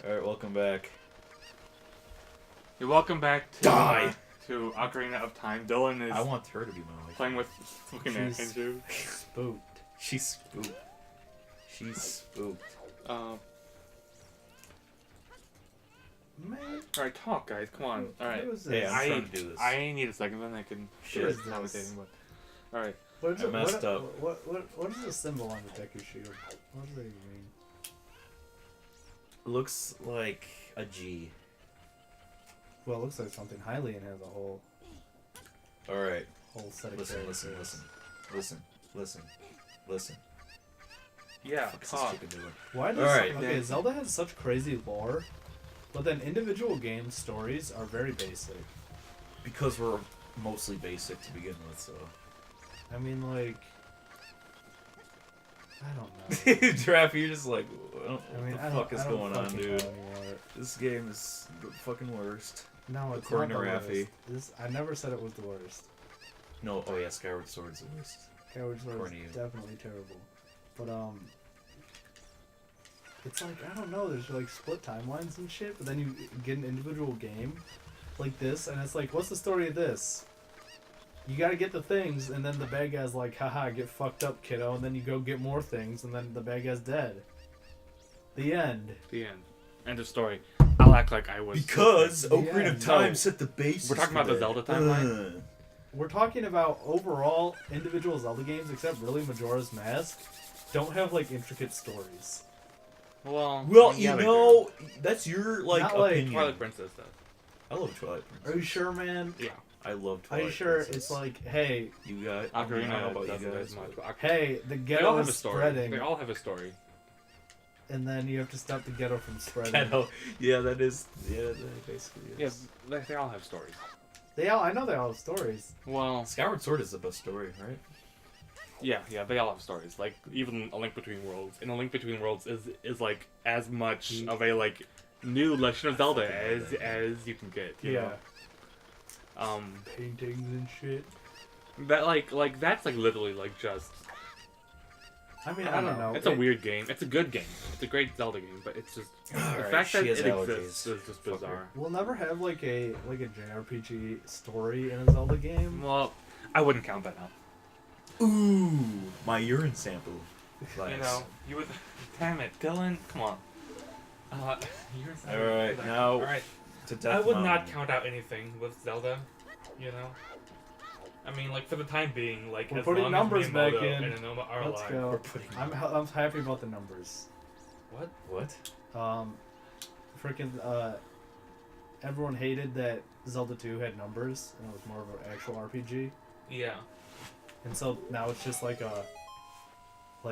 Alright, welcome back. You're welcome back to Ocarina of Time. Dylan is I want her to be my wife. playing with looking at She's Andrew. spooked. She's spooked. She's spooked. Man, Alright, talk, guys. Come on. Alright. what was Hey, this? I'm trying to do this. I need a second, then I can Shit. What is start this? commentating. But alright. What is I it- messed what, up. What is the symbol on the Deku shield? What does that even mean? Looks like a G. Well, it looks like something. Hylian has a whole Alright, set of listen, characters. listen. Yeah, What the fuck is this talk. chicken doing? Why does Alright. okay? Zelda has such crazy lore, but then individual game stories are very basic. Because we're mostly basic to begin with, so. I mean, like, I don't know. Draft, you're just like, what I mean, the fuck is I don't going on, fucking dude? know anymore. This game is the fucking worst. No, it's According not to the Raffi. worst. I never said it was the worst. No, oh yeah, Skyward Sword's the worst. Skyward Sword is According to you. definitely terrible. But it's like, I don't know, there's like split timelines and shit, but then you get an individual game like this, and it's like, what's the story of this? You gotta get the things, and then the bad guy's like, haha, get fucked up, kiddo, and then you go get more things, and then the bad guy's dead. The end. The end. End of story. I'll act like I was. Because Yeah, Ocarina of no. Time set the basis. We're talking for about the that. Zelda timeline? We're talking about overall individual Zelda games, except really Majora's Mask, don't have like intricate stories. Well, Well, yeah, you they know, that's your like Not like do. opinion. Twilight Princess does. I love Twilight Are Princess. you sure, man? Yeah. I love Are Twilight you sure Princess. it's like, hey, You got I don't know Ocarina about doesn't you as guys, much. but- but hey, the They all ghetto have a is story. spreading, They all have a story. and then you have to stop the ghetto from spreading. Ghetto. Yeah, that is. Yeah, that basically Yeah, is. they all have stories. I know they all have stories. Well, Skyward Sword is the best story, right? yeah, they all have stories. Like even A Link Between Worlds, and A Link Between Worlds is like as much of a like new Legend of Zelda as you can get. You know? Paintings and shit. That like that's like literally like just. I mean, I don't know. It's a weird game. It's a good game. It's a great Zelda game, but it's just the Alright, fact that she has it allergies. exists is just Fuck her. bizarre. We'll never have like a JRPG story in a Zelda game. Well, I wouldn't count that out. Ooh, my urine sample. You know, you would. Damn it, Dylan! Come on. You're. All right, now All right. to Death I would not Mountain. count out anything with Zelda. You know. I mean, like for the time being, like We're as putting long numbers as back Miyamoto in. and Anoma are Let's alive. go. We're putting. I'm happy about the numbers. What? What? Freaking everyone hated that Zelda 2 had numbers and it was more of an actual RPG, Yeah. and so now it's just like a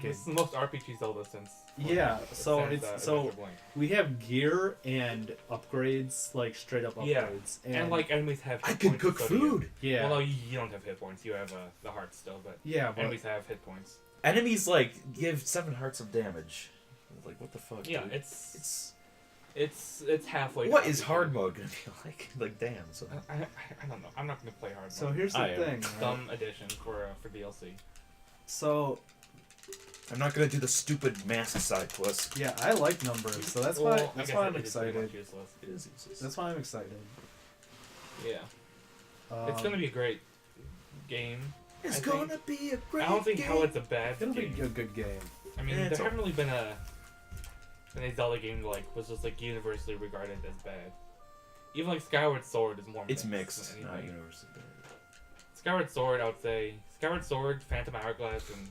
This is the most RPG Zelda since. Yeah, so since, it's so Adventure Blank. we have gear and upgrades, like straight up Yeah. upgrades, And like enemies have. I hit can points, cook so do you. food. yeah, Well, no, you don't have hit points. You have the hearts still, but yeah, but enemies have hit points. Enemies like give 7 hearts of damage. Like what the fuck? Yeah, dude? it's halfway. What to is RPG. hard mode gonna be like? Like damn. So I don't know. I'm not gonna play hard. so mode. here's the I am. thing. Right? Some addition for DLC. So I'm not gonna do the stupid mask side quest. yeah, I like numbers, so that's Well, why I that's guess why I'm it is pretty excited. much useless. It is useless. That's why I'm excited. Yeah, it's gonna be a great game. It's I gonna think- be a great I don't think game. how it's a bad It'll be game. a good game. I mean, Yeah, it's there haven't really been a Zelda game like was just like universally regarded as bad. Even like Skyward Sword is more. It's mixed mixed, than not anything. universally bad. Skyward Sword, I would say. Skyward Sword, Phantom Hourglass, and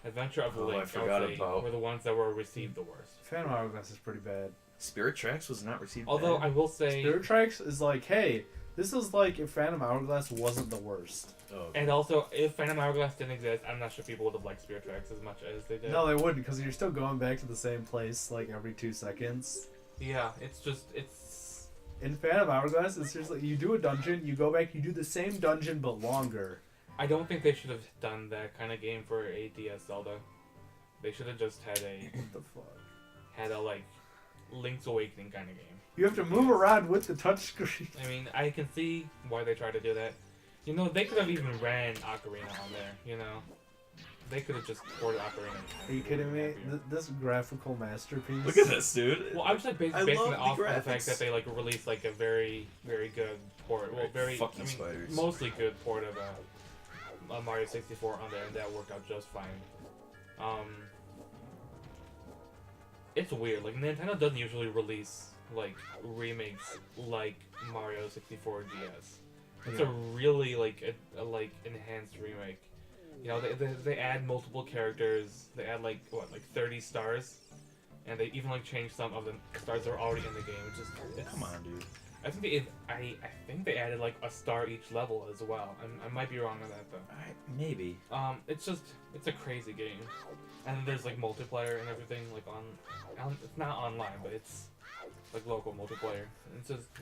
Adventure of Oh, I Link, forgot would say, about- were the ones that were received the worst. Phantom Hourglass is pretty bad. Spirit Tracks was not received. Although bad. I will say, Spirit Tracks is like, hey, this is like if Phantom Hourglass wasn't the worst. Oh, and also if Phantom Hourglass didn't exist, I'm not sure people would have liked Spirit Tracks as much as they did. No, they wouldn't, because you're still going back to the same place like every 2 seconds. Yeah, it's In Phantom Hourglass, it's just like you do a dungeon, you go back, you do the same dungeon but longer. I don't think they should have done that kind of game for a DS Zelda. They should have just had What the fuck? a like Link's Awakening kind of game. You have to move around with the touchscreen. I mean, I can see why they tried to do that. You know, they could have even ran Ocarina on there. You know, They could have just ported Ocarina. Are you kidding me? This graphical masterpiece. Look at this, dude. Well, I'm just like I basing love it off the of the fact graphics. that they like released like a very, very good port. Well, very Fucking spiders. mostly good port of Mario 64 on there, and that worked out just fine. It's weird. Like Nintendo doesn't usually release like remakes like Mario 64 DS. It's a really like a like enhanced remake. You know, they add multiple characters. They add like 30 stars, and they even like change some of the stars that are already in the game. Which is Come on, dude. I think they added like a star each level as well. I might be wrong on that though. Maybe. It's a crazy game, and there's like multiplayer and everything like on it's not online, but it's like local multiplayer.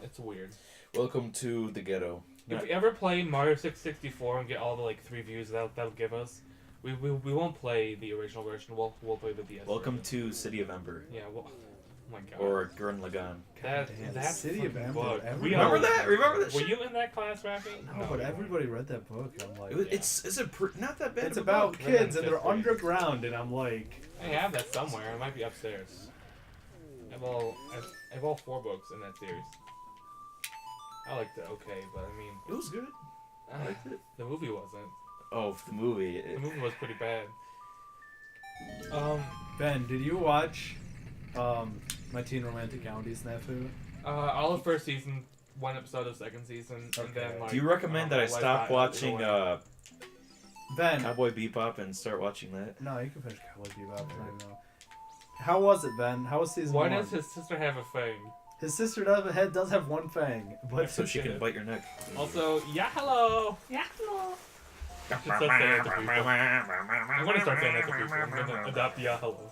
It's weird. Welcome to the ghetto. If we ever play Mario 664 and get all the like 3 views that'll give us, we won't play the original version. We'll play the DS. Welcome version. to City of Ember. Yeah. Well, oh my god. Or Gurren Lagann. That City of fucking Ember. book. Remember that? Remember that? Were shit? you in that class, Rafi? No, but everybody read that book. I'm like, It's not that bad. it's of a about book. kids and Fifth they're grade. underground, and I'm like, I have that somewhere. It might be upstairs. I have all 4 books in that series. I liked it okay, but I mean, It was good. I liked it. the movie wasn't. Oh, the movie. The movie was pretty bad. Ben, did you watch My Teen Romantic Comedy Snafu? All of first season, 1 episode of second season, and Okay. then like. Do you recommend that I Life stop Hot watching is away. Ben, Cowboy Bebop and start watching that? no, you can finish Cowboy Bebop. I don't know. How was it, Ben? How was season Why 1? does his sister have a fang? His sister does have one fang, but So she can bite your neck. Also, yeah, hello. Yeah, hello. I'm gonna start saying that to people. I'm gonna adopt yeah, hello.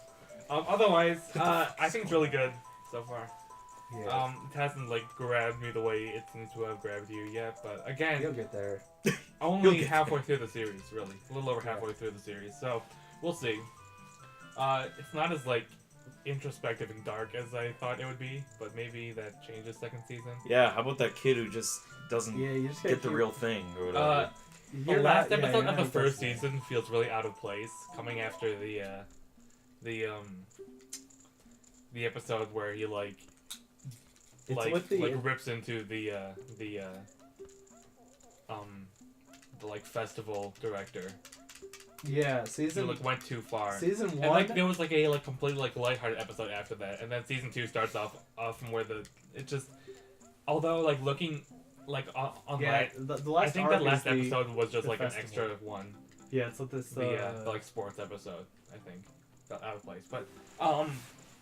Otherwise, I think it's really good so far. yeah. It hasn't like grabbed me the way it seems to have grabbed you yet, but again, You'll get there. You'll only get halfway through the series, really. A little over halfway through the series, so we'll see. It's not as like introspective and dark as I thought it would be, but maybe that changes second season. Yeah, how about that kid who just doesn't Yeah, you just get the real thing or whatever? The last episode of the first season feels really out of place, coming after the episode where he like rips into the like festival director. Yeah, He season like went too far. season And 1. like there was like a like completely like lighthearted episode after that, and then season 2 starts off from where it just, although like looking like on yeah, that, the last I think arc that last is the, episode was just the like an festival. extra one. Yeah, it's like this The like sports episode, I think, felt out of place. But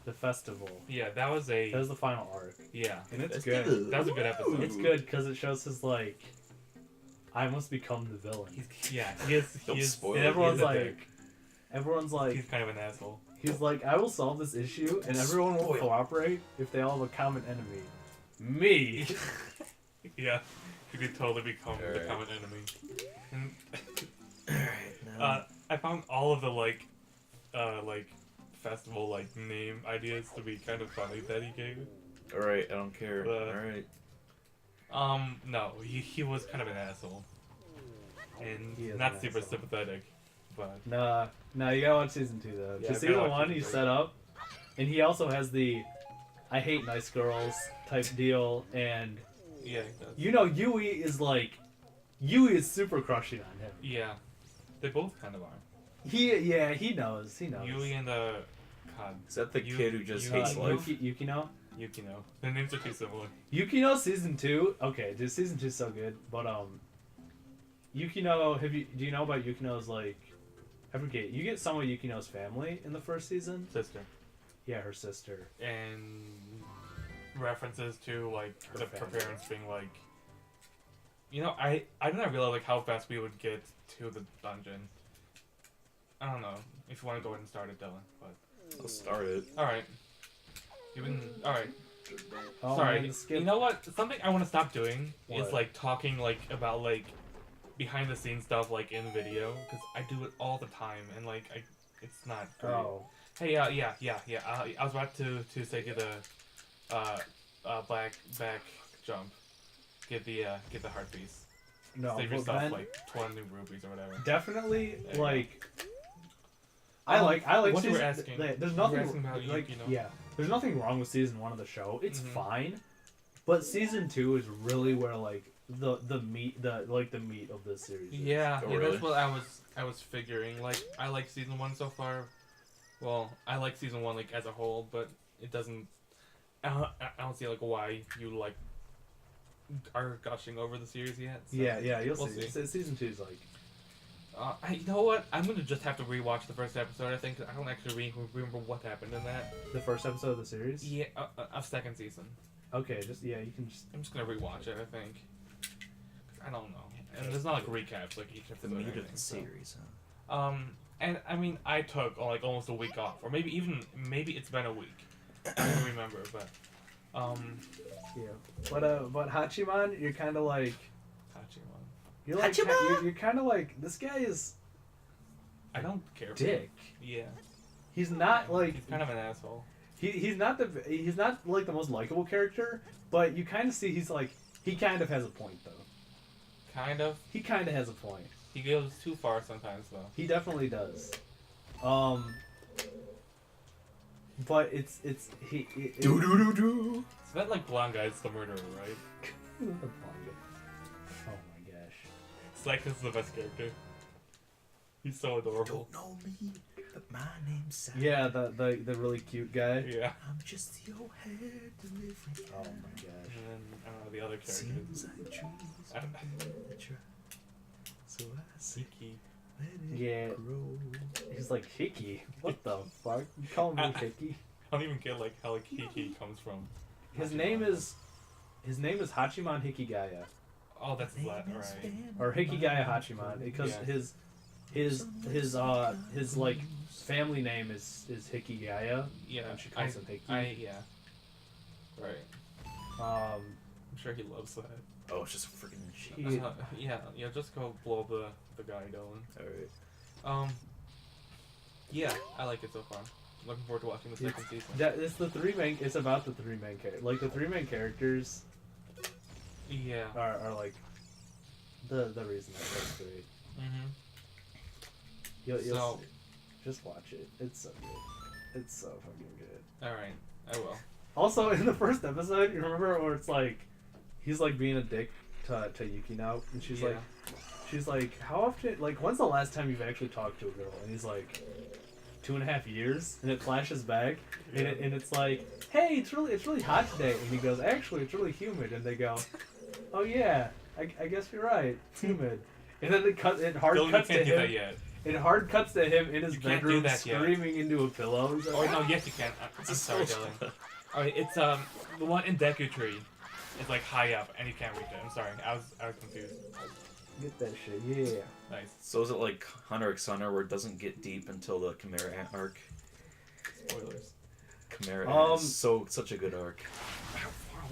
the festival. yeah, that was a That was the final arc, yeah, and it's That's good. good. that was a good episode. It's good because it shows his like, I must become the villain. Yeah, he is. Don't He is. spoil And it. everyone's He's a like, dick. he's kind of an asshole. like, I will solve this issue, and everyone will Spoil. cooperate if they all have a common enemy. Me. Yeah, he could totally become the Alright. common enemy. And, Alright, I found all of the like festival like name ideas to be kind of funny that he gave. Alright, I don't care. Uh, Alright. No, he was kind of an asshole, and He is not an super asshole. sympathetic, but Nah, you gotta watch season 2 though. Yeah, Because I've season gotta watch 1 season he 3. set up, and he also has the I hate nice girls type deal, and yeah, he does. you know Yui is super crushing on him. Yeah, they both kind of are. He knows. Yui and God, Is that the kid who just you- hates you- life? Yukino? Yukino. Their names are too similar. Yukino season 2. Okay, dude, season 2 is so good. But Yukino, do you know about Yukino's like? I forget. You get some of Yukino's family in the first season. Sister. Yeah, her sister. And references to like Her her family. parents being like, you know, I did not realize like how fast we would get to the dungeon. I don't know if you want to go ahead and start it, Dylan, but I'll start it. all right. All right. Oh, Sorry. man, skip. You know what? Something I want to stop doing is What? like talking like about like behind the scenes stuff like in video, because I do it all the time and like it's not great. Oh. Hey, yeah. I was about to say do the back jump. Get the heart piece. No, Save but yourself Ben, like 20 rupees or whatever. definitely There you like I like what you were season, asking. there's You were nothing asking about like Yuki, no? yeah. There's nothing wrong with season 1 of the show. It's Mhm. fine, but season 2 is really where like the meat of this series. Is. Yeah, Oh, yeah, really? that's what I was figuring. Like, I like season 1 so far. Well, I like season 1 like as a whole, but it doesn't. I don't see like why you like are gushing over the series yet. So. Yeah, you'll We'll see. see. Season 2 is like You know what? I'm gonna just have to rewatch the first episode. I think I don't actually remember what happened in that. the first episode of the series. Yeah, of second season. Okay, you can just. I'm just gonna rewatch it. I think. I don't know, and there's not like recaps like each The episode. meat or of anything, the so. series, huh? And I mean, I took like almost a week off, or maybe it's been a week. I don't remember, but Yeah, but Hachiman, you're kind of like Hachiman. you're like Hachiman! you're kind of like this guy is I don't care. For dick. him. Yeah. He's not like He's kind of an asshole. he's not like the most likable character, but you kind of see he kind of has a point though. Kind of. He kind of has a point. He goes too far sometimes, though. He definitely does. But it's Do do do do. So that like blonde guy's the murderer, right? Oh my gosh. Slack is the best character. He's so adorable. Don't know me, but my name's Sam. Yeah, the really cute guy. Yeah. I'm just your hair delivery. Oh my gosh. And then the other characters. Seems like trees I don't- are dry. So I say, Siki. let it Yeah. grow. He's like Hickey. What the fuck? You call me Hickey? I don't even get like how like Kiki comes from. His name is Hachiman Hikigaya Oh, that's that, right? or Hikigaya Hachiman because Yeah. his like family name is Hikigaya. Yeah. And she calls him Hickey. Yeah. Right. Um, I'm sure he loves that. Oh, it's just freaking shit. He- Yeah. Just go blow the guy going. Alright. Yeah, I like it so far. Looking forward to watching the second season. it's the three main. It's about the three main characters. Like the three main characters Yeah. are like the reason that that's great. Mm-hmm. You'll So- see. Just watch it. It's so good. It's so fucking good. All right, I will. Also, in the first episode, you remember where it's like he's like being a dick to Yuki now, and she's like, how often? Like, when's the last time you've actually talked to a girl? And he's like, 2.5 years, and it flashes back, and it's like, hey, it's really hot today, and he goes, actually, it's really humid, and they go, oh yeah, I guess you're right, it's humid, and then it Still, hard you cuts can't to do that him. yet. It hard cuts to him in his You can't do bedroom that yet. screaming into a pillow. He's like, Or no, yes you can. I'm sorry, Dylan. Alright, it's the one in Deku Tree. It's like high up, and you can't reach it. I'm sorry, I was confused. get that shit, yeah. Nice. So is it like Hunter x Hunter where it doesn't get deep until the Chimera Ant arc? Spoilers. Chimera Ant is such a good arc.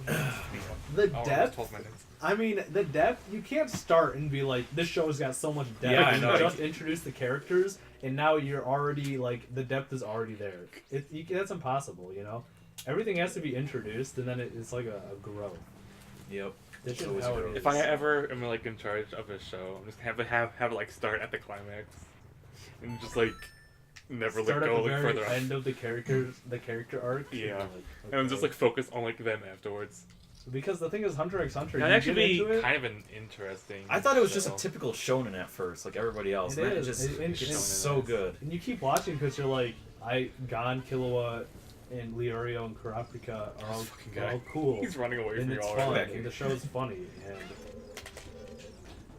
The Oh, depth. 12 minutes. I mean, the depth. You can't start and be like, this show's got so much depth. Yeah, I You know. just introduce the characters, and now you're already like the depth is already there. That's impossible, you know. Everything has to be introduced, and then it's like a growth. Yep. That's It's just always how a it growth. is. If I ever am like in charge of a show, I'm just gonna have it like start at the climax, and just like never Start let at go the like very further. end of the character arc. Yeah. Like, And I'm just okay. like focus on like them afterwards. Because the thing is, Hunter x Hunter. That'd you actually get be into it, kind of an interesting. I thought it was just a show. typical shonen at first, like everybody else. It and then is. It just And it's shonen so is. good. and you keep watching because you're like, Gon, Killua, and Leorio and Kurapika are all, fucking are guy. all cool. He's running away and from you it's already. fun, Back here. and the show's funny, and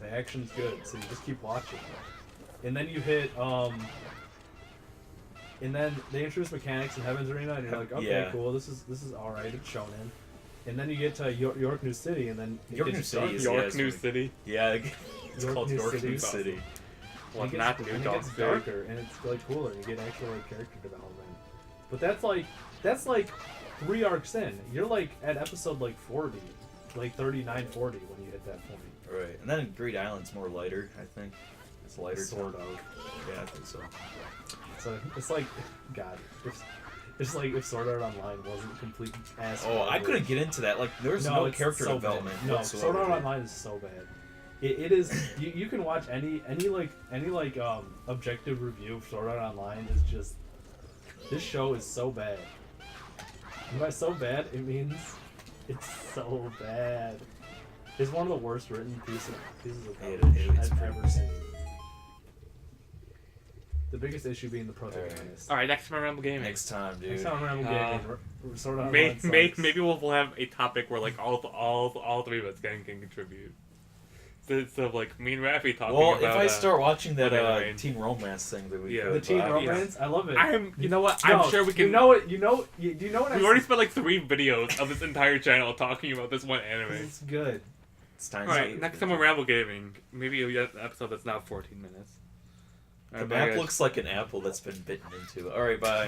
the action's good, so you just keep watching. And then you hit, and then they introduce mechanics in Heaven's Arena, and you're like, okay, Yeah. cool, this is alright, it's shonen. And then you get to York New City, and then it York gets New City dark. is- York, it's New weird. City. Yeah, it's York called New York City. New City. Well, And it not gets, New and it Dog gets City. darker, and it's like cooler. You get actual like character development. But that's like 3 arcs in. You're like at episode like 40, like 39, 40 when you hit that point. Right. And then Great Island's more lighter, I think. It's lighter. Sort too. of. Yeah, I think so. So it's like, God, it's like if Sword Art Online wasn't complete ass. Oh, I couldn't get into that. Like, there's no it's character so development bad. No, whatsoever. Sword Art Online is so bad. It is. You can watch any objective review of Sword Art Online. Is just this show is so bad. And by so bad, it means it's so bad. It's one of the worst written pieces of television it's I've pretty ever seen. The biggest issue being the protagonist. All right, next time Ramble Gaming. Next time, dude. Next time around, Sword Art Maybe Online sucks. maybe we'll have a topic where like all three of us can contribute. So like me and Rafi talking Well, about. if I start watching that anime. teen romance thing that we Yeah. could, The teen I- romance, I love it. You know what? No, I'm sure we can. You know what? Do you know what? We've already spent like 3 videos of this entire channel talking about this one anime. It's good. It's time. Alright, next time on Ramble Gaming, maybe an episode that's not 14 minutes. The map looks like an apple that's been bitten into. Alright, bye.